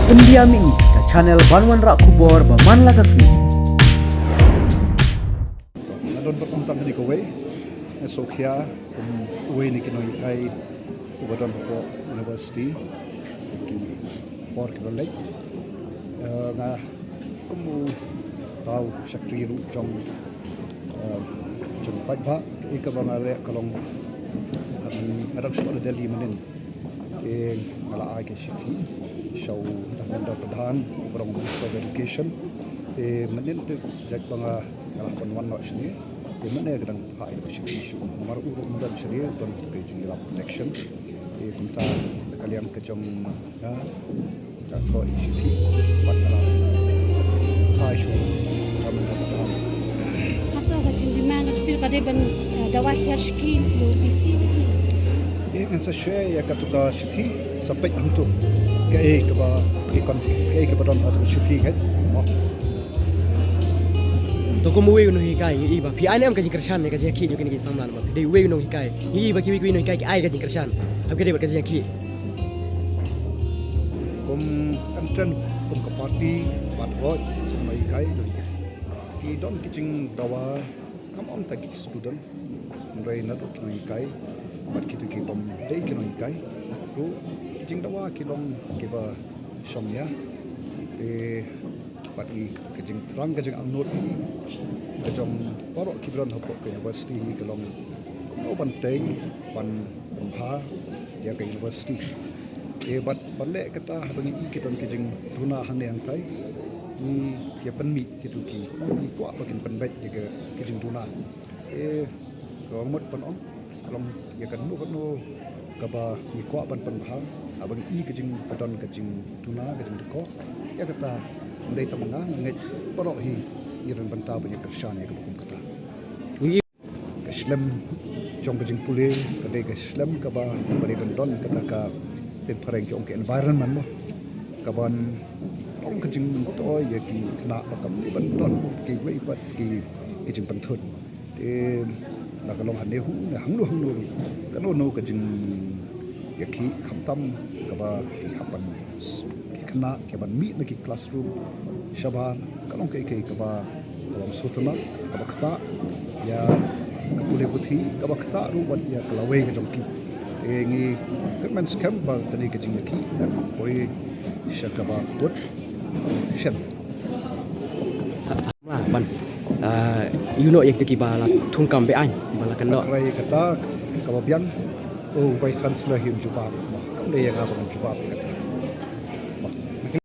Pendiami ke channel Banwan Rak Kubor Baman Lakasmi. Nadon berkontang di Kuwait, Sokia, Kuwait ni kinoi kai Ubadon Hoko University, ki for kinolek, nga kumu tahu syakri ru trong trong pajba, ikabang are kalong arak sekolah Delhi manin, ke kala ai ke city, show Dr. Pradhan, Ubadon Minister of Education, manin tu zak banga kala penwan nak sini. Mana kadang hak itu isu nomor urut mudah sendiri dan kerja dalam connection kita kalian kecom ya atau isu pada isu kami dapat atau macam di mana sepil kadai ban dawa hershki lo visi kan saya ya katuka siti sampai hantu ke ba ikon ke ba don atau siti kan to ko muwe no hikai iba pi ane am ka jingkershan ne ka jaki nyo kini ki samlan ma de we no hikai iba ki no hikai ki ai ka jingkershan ab ke de ba ka jaki kum antren kum ke party bat god mai kai ki don kijing dawa kam om ta ki student rai na do ki kai bat ki tu ki bom dei ki no kai ru kijing dawa ki long ki ba somya te bat ki kijing terang kijing angnut kejom porok kibran hopok ke university kelong no banteng ban ha ya ke university bat balik kata bagi kiton kijing tuna hane yang tai ni ya penmi kitu ki ni kwa bakin penbet ya ke kijing tuna romot panom kelong ya kan no kaba ni kwa ban penha bagi kijing paton kijing tuna kijing ko ya kata ndai tamanga ngai porok hi iran banta banyak kersan ya kebukum kata Islam jong kejing pulih kadai Islam kaba bari don kata ka ten pareng jong ke environment mo kaban long kejing to ya ki na bakam ni ban don ki wei pat ki kejing pantut te la kalong han ne hu na hanglu kanu no kejing ya ki khamtam kaba ki hapan ki khna ke ban mi na ki classroom shaban kalong ke kaba dalam sutana kaba kata ya kapule puthi kaba kata rubat ya kalawe ke jongki ngi kemen scam ba tani ke jingki dan boy syakaba put shen ma ban you know yak ki bala thungkam be ai bala kan no rai kata kaba biang oh vai sans la him jubab kam le yang abang jubab kata